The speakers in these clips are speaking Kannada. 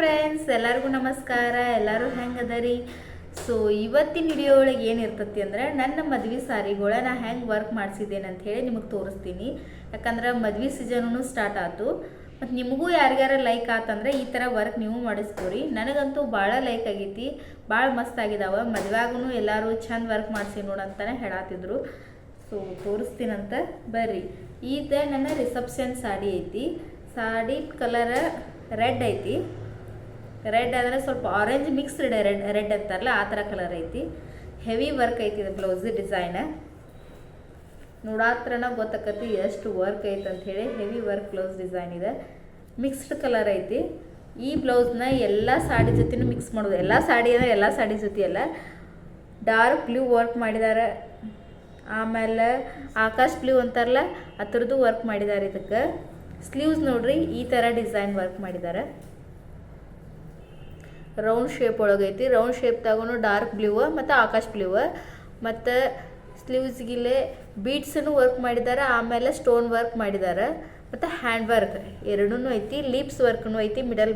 ಫ್ರೆಂಡ್ಸ್, ಎಲ್ಲರಿಗೂ ನಮಸ್ಕಾರ. ಎಲ್ಲರೂ ಹೆಂಗದರಿ? ಸೊ ಇವತ್ತಿನ ವಿಡಿಯೋ ಒಳಗೆ ಏನಿರ್ತತಿ ಅಂದ್ರೆ ನನ್ನ ಮದ್ವೆ ಸಾರಿಗಳ ನಾ ಹೆಂಗೆ ವರ್ಕ್ ಮಾಡಿಸಿದ್ದೇನೆ ಅಂತ ಹೇಳಿ ನಿಮಗೆ ತೋರಿಸ್ತೀನಿ. ಯಾಕಂದ್ರೆ ಮದ್ವೆ ಸೀಸನು ಸ್ಟಾರ್ಟ್ ಆಯ್ತು. ಮತ್ತು ನಿಮಗೂ ಯಾರಿಗಾರ ಲೈಕ್ ಆತಂದ್ರೆ ಈ ಥರ ವರ್ಕ್ ನೀವು ಮಾಡಿಸ್ಕೋರಿ. ನನಗಂತೂ ಭಾಳ ಲೈಕ್ ಆಗೈತಿ, ಭಾಳ ಮಸ್ತ್ ಆಗಿದಾವೆ. ಮದುವೆಗೂ ಎಲ್ಲರೂ ಚಂದ ವರ್ಕ್ ಮಾಡಿಸಿ ನೋಡಂತಾನೆ ಹೇಳತ್ತಿದ್ರು. ಸೊ ತೋರಿಸ್ತೀನಂತ ಬರ್ರಿ. ಇದು ನನ್ನ ರಿಸೆಪ್ಷನ್ ಸಾಡಿ ಐತಿ. ಸಾಡಿ ಕಲರ್ ರೆಡ್ ಐತಿ. ರೆಡ್ ಅಂದರೆ ಸ್ವಲ್ಪ ಆರೆಂಜ್ ಮಿಕ್ಸ್ಡ್ ರೆಡ್ ಅಂತಾರಲ್ಲ ಆ ಥರ ಕಲರ್ ಐತಿ. ಹೆವಿ ವರ್ಕ್ ಐತಿ ಇದು ಬ್ಲೌಸ್ ಡಿಸೈನ್. ನೋಡಾತ್ರನ ಗೊತ್ತಾಕತಿ ಎಷ್ಟು ವರ್ಕ್ ಐತೆ ಅಂತ ಹೇಳಿ. ಹೆವಿ ವರ್ಕ್ ಬ್ಲೌಸ್ ಡಿಸೈನ್ ಇದೆ. ಮಿಕ್ಸ್ಡ್ ಕಲರ್ ಐತಿ. ಈ ಬ್ಲೌಸ್ನ ಎಲ್ಲ ಸಾಡಿ ಜೊತೆನೂ ಮಿಕ್ಸ್ ಮಾಡೋದು. ಎಲ್ಲ ಸಾಡಿ ಅಂದರೆ ಎಲ್ಲ ಸಾಡಿ ಜೊತೆ ಅಲ್ಲ, ಡಾರ್ಕ್ ಬ್ಲೂ ವರ್ಕ್ ಮಾಡಿದ್ದಾರೆ. ಆಮೇಲೆ ಆಕಾಶ್ ಬ್ಲೂ ಅಂತಾರಲ್ಲ ಆ ಥರದ್ದು ವರ್ಕ್ ಮಾಡಿದ್ದಾರೆ. ಇದಕ್ಕೆ ಸ್ಲೀವ್ಸ್ ನೋಡ್ರಿ ಈ ಥರ ಡಿಸೈನ್ ವರ್ಕ್ ಮಾಡಿದ್ದಾರೆ. ರೌಂಡ್ ಶೇಪ್ ಒಳಗೈತಿ. ರೌಂಡ್ ಶೇಪ್ದಾಗೂ ಡಾರ್ಕ್ ಬ್ಲೂ ಮತ್ತು ಆಕಾಶ್ ಬ್ಲೂ ಮತ್ತು ಸ್ಲೀವ್ಸ್ಗಿಲ್ಲೇ ಬೀಡ್ಸನ್ನು ವರ್ಕ್ ಮಾಡಿದ್ದಾರೆ. ಆಮೇಲೆ ಸ್ಟೋನ್ ವರ್ಕ್ ಮಾಡಿದ್ದಾರೆ ಮತ್ತು ಹ್ಯಾಂಡ್ ವರ್ಕ್ ಎರಡೂ ಐತಿ. ಲೀಪ್ಸ್ ವರ್ಕ್ನು ಐತಿ ಮಿಡಲ್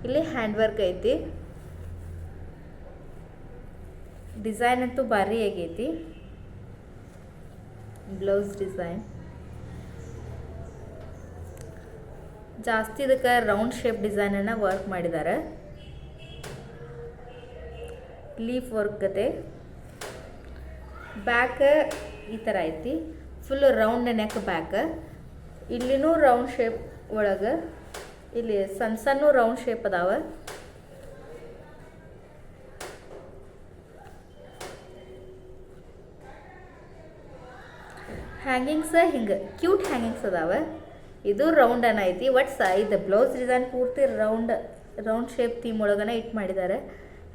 ಇಲ್ಲಿ ಹ್ಯಾಂಡ್ ವರ್ಕ್ ಐತಿ. ಡಿಸೈನ್ ಅಂತೂ ಭಾರಿ ಆಗೈತಿ ಬ್ಲೌಸ್ ಡಿಸೈನ್. ಜಾಸ್ತಿ ಇದಕ್ಕೆ ರೌಂಡ್ ಶೇಪ್ ಡಿಸೈನನ್ನು ವರ್ಕ್ ಮಾಡಿದ್ದಾರೆ. ಲೀಫ್ ವರ್ಕ್ ಗತೆ. ಬ್ಯಾಕ್ ಈ ಥರ ಐತಿ. Full round neck back. ಇಲ್ಲಿನೂ ರೌಂಡ್ ಶೇಪ್ ಒಳಗೆ ಇಲ್ಲಿ ಸಣ್ಣ ಸಣ್ಣ ರೌಂಡ್ ಶೇಪ್ ಅದಾವೆ. ಹ್ಯಾಂಗಿಂಗ್ಸ್ ಹಿಂಗೆ ಕ್ಯೂಟ್ ಹ್ಯಾಂಗಿಂಗ್ಸ್ ಅದಾವೆ. ಇದು ರೌಂಡ್ ಅನ್ನ ಐತಿ. ಇದು ಬ್ಲೌಸ್ ಡಿಸೈನ್ ಪೂರ್ತಿ ರೌಂಡ್ ಶೇಪ್ ಥೀಮ್ ಒಳಗನ ಇಟ್ಟು ಮಾಡಿದ್ದಾರೆ.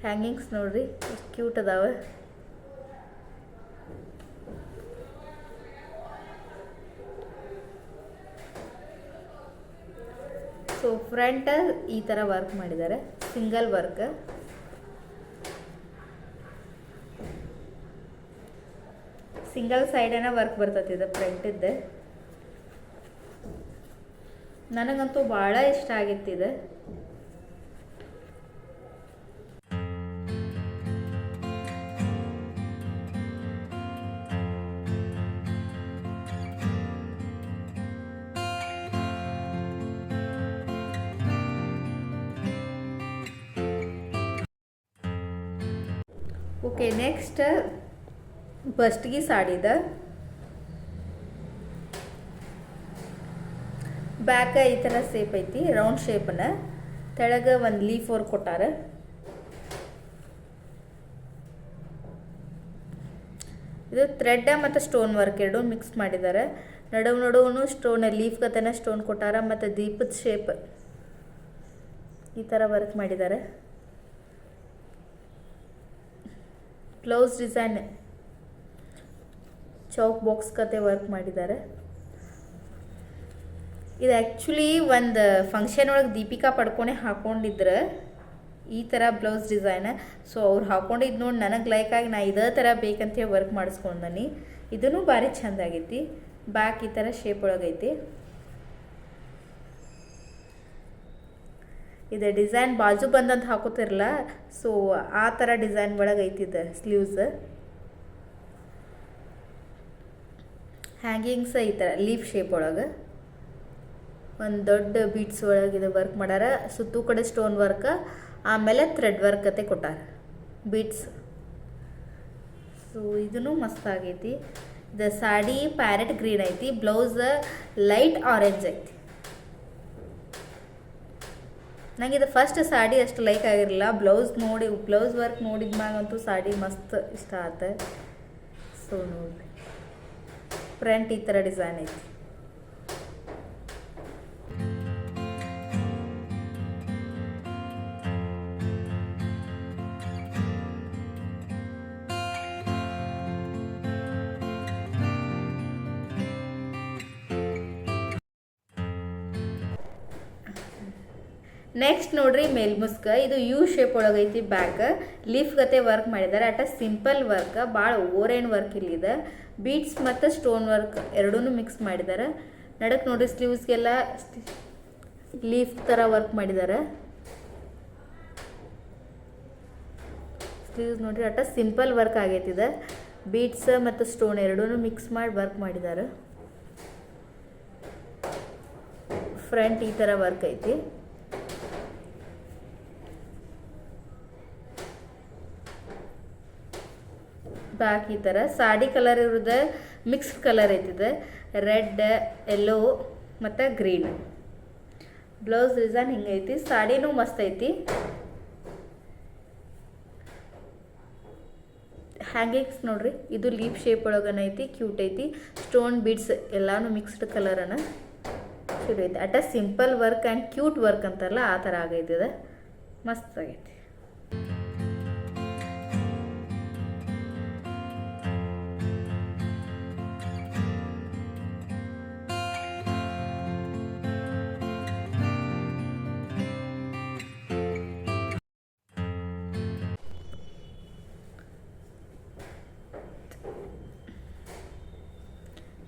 ಹ್ಯಾಂಗಿಂಗ್ಸ್ ನೋಡ್ರಿ ಎಷ್ಟು ಕ್ಯೂಟ್ ಅದಾವೆ. ಸೊ ಫ್ರಂಟ್ ಈ ಥರ ವರ್ಕ್ ಮಾಡಿದ್ದಾರೆ. Single work. ಸಿಂಗಲ್ ಸೈಡನ್ನ ವರ್ಕ್ ಬರ್ತೈತಿ ಇದು ಫ್ರಂಟಿದ್ದು. ನನಗಂತೂ ಭಾಳ ಇಷ್ಟ ಆಗಿತ್ತಿದೆ. ಓಕೆ, ನೆಕ್ಸ್ಟ್ ಬಸ್ಟ್ಗಿ ಸಾಡಿದ. ಬ್ಯಾಕ್ ಈ ಥರ ಶೇಪ್ ಐತಿ, ರೌಂಡ್ ಶೇಪನ್ನ. ತೆಳಗೆ ಒಂದು ಲೀಫ್ ವರ್ಕ್ ಕೊಟ್ಟಾರ. ಇದು ಥ್ರೆಡ್ ಮತ್ತು ಸ್ಟೋನ್ ವರ್ಕ್ ಎರಡು ಮಿಕ್ಸ್ ಮಾಡಿದ್ದಾರೆ. ನಡುವನು ಸ್ಟೋನ್ ಲೀಫ್ ಗತನ ಸ್ಟೋನ್ ಕೊಟ್ಟಾರ ಮತ್ತು ದೀಪದ ಶೇಪ್ ಈ ಥರ ವರ್ಕ್ ಮಾಡಿದ್ದಾರೆ. ಬ್ಲೌಸ್ ಡಿಸೈನ್ ಚೌಕ್ ಬಾಕ್ಸ್ ಕತೆ ವರ್ಕ್ ಮಾಡಿದ್ದಾರೆ. ಇದು ಆ್ಯಕ್ಚುಲಿ ಒಂದು ಫಂಕ್ಷನ್ ಒಳಗೆ ದೀಪಿಕಾ ಪಡ್ಕೊನೆ ಹಾಕ್ಕೊಂಡಿದ್ರೆ ಈ ಥರ ಬ್ಲೌಸ್ ಡಿಸೈನ್. ಸೊ ಅವ್ರು ಹಾಕ್ಕೊಂಡಿದ್ದು ನೋಡಿ ನನಗೆ ಲೈಕ್ ಆಗಿ ನಾ ಇದೇ ಥರ ಬೇಕಂತೇಳಿ ವರ್ಕ್ ಮಾಡಿಸ್ಕೊಂಡನಿ. ಇದೂ ಭಾರಿ ಚೆಂದ ಆಗೈತಿ. ಬ್ಯಾಕ್ ಈ ಥರ ಶೇಪ್ ಒಳಗೈತಿ. ಇದು ಡಿಸೈನ್ ಬಾಜು ಬಂದಂತ ಹಾಕೋತಿರಲ್ಲ, ಸೊ ಆ ಥರ ಡಿಸೈನ್ ಒಳಗೆ ಐತಿದ ಸ್ಲೀವ್ಸ್. ಹ್ಯಾಂಗಿಂಗ್ಸ್ ಈ ಥರ ಲೀಫ್ ಶೇಪ್ ಒಳಗೆ ಒಂದು ದೊಡ್ಡ ಬೀಟ್ಸ್ ಒಳಗೆ ಇದು ವರ್ಕ್ ಮಾಡ್ಯಾರ. ಸುತ್ತು ಕಡೆ ಸ್ಟೋನ್ ವರ್ಕ್, ಆಮೇಲೆ ಥ್ರೆಡ್ ವರ್ಕ್ ಅತ್ತೆ ಕೊಟ್ಟಾರ ಬೀಟ್ಸ್. ಸೊ ಇದೂ ಮಸ್ತ್ ಆಗೈತಿ. ಇದು ಸಾಡಿ ಪ್ಯಾರೆಟ್ ಗ್ರೀನ್ ಐತಿ. ಬ್ಲೌಸ್ ಲೈಟ್ ಆರೆಂಜ್ ಐತಿ. ನಂಗೆ ಇದು ಫಸ್ಟ್ ಸಾಡಿ ಅಷ್ಟು ಲೈಕ್ ಆಗಿರಲಿಲ್ಲ. ಬ್ಲೌಸ್ ವರ್ಕ್ ನೋಡಿದ ಮ್ಯಾಗಂತೂ ಸಾಡಿ ಮಸ್ತ್ ಇಷ್ಟ ಆತ. ಸೊ ನೋಡ್ರಿ ಫ್ರಂಟ್ ಈ ಥರ ಡಿಸೈನ್ ಐತಿ. ನೆಕ್ಸ್ಟ್ ನೋಡ್ರಿ ಮೇಲ್ಮುಸ್ಕ. ಇದು ಯು ಶೇಪ್ ಒಳಗೈತಿ. ಬ್ಯಾಕ್ ಲೀಫ್ ಗತೆ ವರ್ಕ್ ಮಾಡಿದ್ದಾರೆ. ಅಟ ಸಿಂಪಲ್ ವರ್ಕ್, ಭಾಳ ಓರೇನ್ ವರ್ಕ್ ಇಲ್ಲಿದೆ. ಬೀಡ್ಸ್ ಮತ್ತು ಸ್ಟೋನ್ ವರ್ಕ್ ಎರಡೂ ಮಿಕ್ಸ್ ಮಾಡಿದ್ದಾರೆ. ನಡಕ್ಕೆ ನೋಡ್ರಿ ಸ್ಲೀವ್ಸ್ಗೆಲ್ಲ ಲೀಫ್ ಥರ ವರ್ಕ್ ಮಾಡಿದ್ದಾರೆ. ಸ್ಲೀವ್ಸ್ ನೋಡಿರಿ ಅಟ ಸಿಂಪಲ್ ವರ್ಕ್ ಆಗೈತಿದೆ. ಬೀಡ್ಸ್ ಮತ್ತು ಸ್ಟೋನ್ ಎರಡೂ ಮಿಕ್ಸ್ ಮಾಡಿ ವರ್ಕ್ ಮಾಡಿದ್ದಾರೆ. ಫ್ರಂಟ್ ಈ ಥರ ವರ್ಕ್ ಐತಿ. ಬ್ಯಾಕ್ ಈ ಥರ ಸಾಡಿ ಕಲರ್ ಇರೋದು ಮಿಕ್ಸ್ಡ್ ಕಲರ್ ಐತಿದೆ, ರೆಡ್, ಯೆಲ್ಲೋ ಮತ್ತು ಗ್ರೀನ್. ಬ್ಲೌಸ್ ಡಿಸೈನ್ ಹಿಂಗೈತಿ. ಸಾಡಿನೂ ಮಸ್ತ್ ಐತಿ. ಹ್ಯಾಂಗಿಂಗ್ಸ್ ನೋಡ್ರಿ, ಇದು ಲೀಫ್ ಶೇಪ್ ಒಳಗನ ಐತಿ, ಕ್ಯೂಟ್ ಐತಿ. ಸ್ಟೋನ್ ಬೀಡ್ಸ್ ಎಲ್ಲಾನು ಮಿಕ್ಸ್ಡ್ ಕಲರನ ಕ್ಯೂಟ್ ಐತಿ. ಅಟ simple work and cute work ಅಂತಾರಲ್ಲ ಆ ಥರ ಆಗೈತಿದೆ, ಮಸ್ತ್ ಆಗೈತಿ.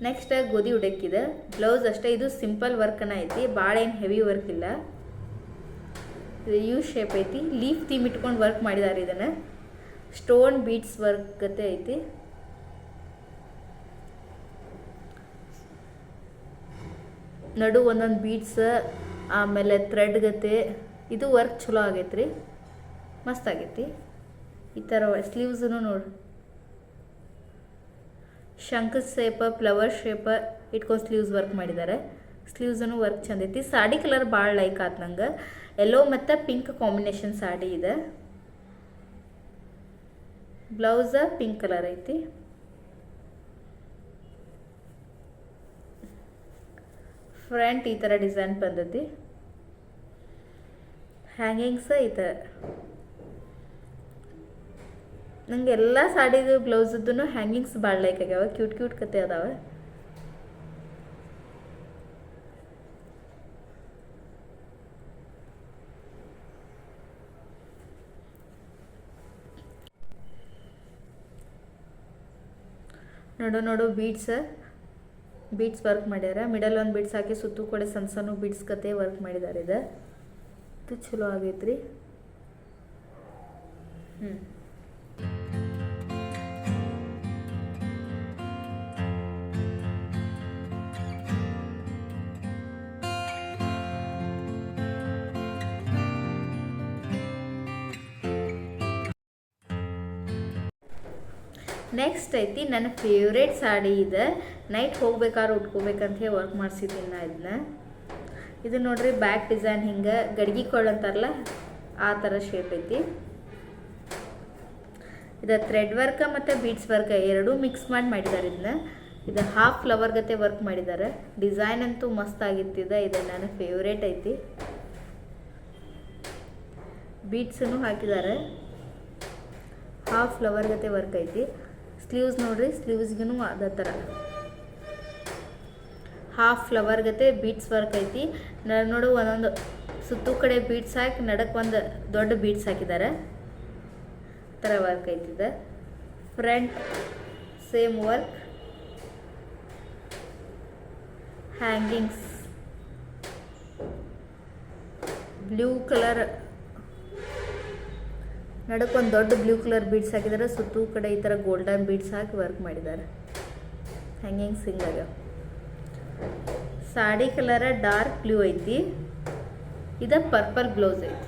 ನೆಕ್ಸ್ಟ್ ಗೋಧಿ ಉಡಕ್ಕಿದೆ. ಬ್ಲೌಸ್ ಅಷ್ಟೇ, ಇದು ಸಿಂಪಲ್ ವರ್ಕನ ಐತಿ, ಭಾಳ ಏನು ಹೆವಿ ವರ್ಕ್ ಇಲ್ಲ. ಇದು ಯು ಶೇಪ್ ಐತಿ, ಲೀಫ್ ಥೀಮ್ ಇಟ್ಕೊಂಡು ವರ್ಕ್ ಮಾಡಿದ್ದಾರೆ. ಇದನ್ನು ಸ್ಟೋನ್ ಬೀಡ್ಸ್ ವರ್ಕ್ ಗತೆ ಐತಿ. ನಡು ಒಂದೊಂದು ಬೀಡ್ಸ್, ಆಮೇಲೆ ಥ್ರೆಡ್ ಗತೆ. ಇದು ವರ್ಕ್ ಚಲೋ ಆಗೈತ್ರಿ, ಮಸ್ತ್ ಆಗೈತಿ. ಈ ಥರ ಸ್ಲೀವ್ಸೂ ನೋಡಿ, ಶಂಖ ಶೇಪ್, ಫ್ಲವರ್ ಶೇಪ್ ಇಟ್ಕೊಂಡು ಸ್ಲೀವ್ಸ್ ವರ್ಕ್ ಮಾಡಿದ್ದಾರೆ. ಸ್ಲೀವ್ಸೂ ವರ್ಕ್ ಚಂದ ಐತಿ. ಸಾಡಿ ಕಲರ್ ಭಾಳ ಲೈಕ್ ಆಯ್ತು ನಂಗೆ. ಯೆಲ್ಲೋ ಮತ್ತು ಪಿಂಕ್ ಕಾಂಬಿನೇಷನ್ ಸಾಡಿ ಇದೆ. ಬ್ಲೌಸ್ ಪಿಂಕ್ ಕಲರ್ ಐತಿ. ಫ್ರಂಟ್ ಈ ಥರ ಡಿಸೈನ್ ಬಂದೈತಿ. ಹ್ಯಾಂಗಿಂಗ್ಸ್ ಈ ಥರ. ನಂಗೆ ಎಲ್ಲ ಸಾಡಿದು ಬ್ಲೌಸದ್ದು ಹ್ಯಾಂಗಿಂಗ್ಸ್ ಭಾಳ ಲೈಕ್ ಆಗ್ಯಾವ, ಕ್ಯೂಟ್ ಕ್ಯೂಟ್ ಕತೆ ಅದಾವೆ. ನೋಡು ಬೀಡ್ಸ್ ವರ್ಕ್ ಮಾಡ್ಯಾರ. ಮಿಡಲ್ ಒಂದು ಬೀಡ್ಸ್ ಹಾಕಿ ಸುತ್ತು ಕಡೆ ಸಣ್ಣ ಸಣ್ಣ ಬೀಡ್ಸ್ ಕತೆ ವರ್ಕ್ ಮಾಡಿದ್ದಾರೆ. ಇದು ಚಲೋ ಆಗೈತ್ರಿ. ನೆಕ್ಸ್ಟ್ ಐತಿ ನನ್ನ ಫೇವ್ರೇಟ್ ಸಾಡಿ ಇದೆ. ನೈಟ್ ಹೋಗ್ಬೇಕಾದ್ರೆ ಉಟ್ಕೋಬೇಕಂತ ಹೇಳಿ ವರ್ಕ್ ಮಾಡಿಸಿದ್ದೀನಿ ನಾ ಇದನ್ನ. ಇದು ನೋಡ್ರಿ, ಬ್ಯಾಕ್ ಡಿಸೈನ್ ಹಿಂಗೆ ಗಡ್ಗಿ ಕೊಳ್ಳಂತಾರಲ್ಲ ಆ ಥರ ಶೇಪ್ ಐತಿ. ಇದು ಥ್ರೆಡ್ ವರ್ಕ್ ಮತ್ತು ಬೀಡ್ಸ್ ವರ್ಕ್ ಎರಡೂ ಮಿಕ್ಸ್ ಮಾಡಿದ್ದಾರೆ. ಇದು ಹಾಫ್ ಫ್ಲವರ್ ಗತೆ ವರ್ಕ್ ಮಾಡಿದ್ದಾರೆ. ಡಿಸೈನ್ ಅಂತೂ ಮಸ್ತ್ ಆಗಿತ್ತಿದೆ. ಇದು ನನ್ನ ಫೇವ್ರೇಟ್ ಐತಿ. ಬೀಡ್ಸನ್ನು ಹಾಕಿದ್ದಾರೆ. ಹಾಫ್ ಫ್ಲವರ್ ಗತೆ ವರ್ಕ್ ಐತಿ. ಸ್ಲೀವ್ಸ್ ನೋಡ್ರಿ, ಸ್ಲೀವ್ಸ್ಗೂ ಅದೇ ಥರ ಹಾಫ್ ಫ್ಲವರ್ ಗತೆ ಬೀಡ್ಸ್ ವರ್ಕ್ ಐತಿ. ನೋಡು ಒಂದೊಂದು ಸುತ್ತು ಕಡೆ ಬೀಡ್ಸ್ ಹಾಕಿ ನಡಕ್ಕೆ ಒಂದು ದೊಡ್ಡ ಬೀಡ್ಸ್ ಹಾಕಿದ್ದಾರೆ. ಆ ಥರ ವರ್ಕ್ ಐತಿದೆ. Front same work. Hangings blue colour, ನಡಕ್ಕೆ ಒಂದು ದೊಡ್ಡ ಬ್ಲೂ ಕಲರ್ ಬೀಡ್ಸ್ ಹಾಕಿದ್ದಾರೆ. ಸುತ್ತು ಕಡೆ ಈ ಥರ ಗೋಲ್ಡನ್ ಬೀಡ್ಸ್ ಹಾಕಿ ವರ್ಕ್ ಮಾಡಿದ್ದಾರೆ. ಹ್ಯಾಂಗಿಂಗ್ಸ್ ಹಿಂಗಾಗ್ಯಾವ. ಸಾಡಿ ಕಲರ್ ಡಾರ್ಕ್ ಬ್ಲೂ ಐತಿ. ಇದು ಪರ್ಪಲ್ ಬ್ಲೌಸ್ ಐತಿ.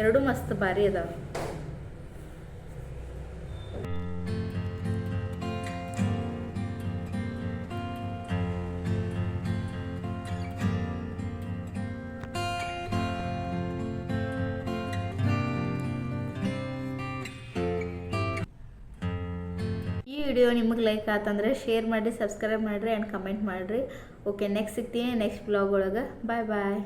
ಎರಡೂ ಮಸ್ತ್ ಭಾರಿ ಅದಾವೆ. ಈ ವಿಡಿಯೋ ನಿಮಗೆ ಲೈಕ್ ಆತಂದ್ರೆ ಶೇರ್ ಮಾಡಿ, ಸಬ್ಸ್ಕ್ರೈಬ್ ಮಾಡಿರಿ ಆ್ಯಂಡ್ ಕಮೆಂಟ್ ಮಾಡಿರಿ. ಓಕೆ, ನೆಕ್ಸ್ಟ್ ಸಿಗ್ತೀನಿ ನೆಕ್ಸ್ಟ್ ಬ್ಲಾಗ್ ಒಳಗೆ. ಬಾಯ್ ಬಾಯ್.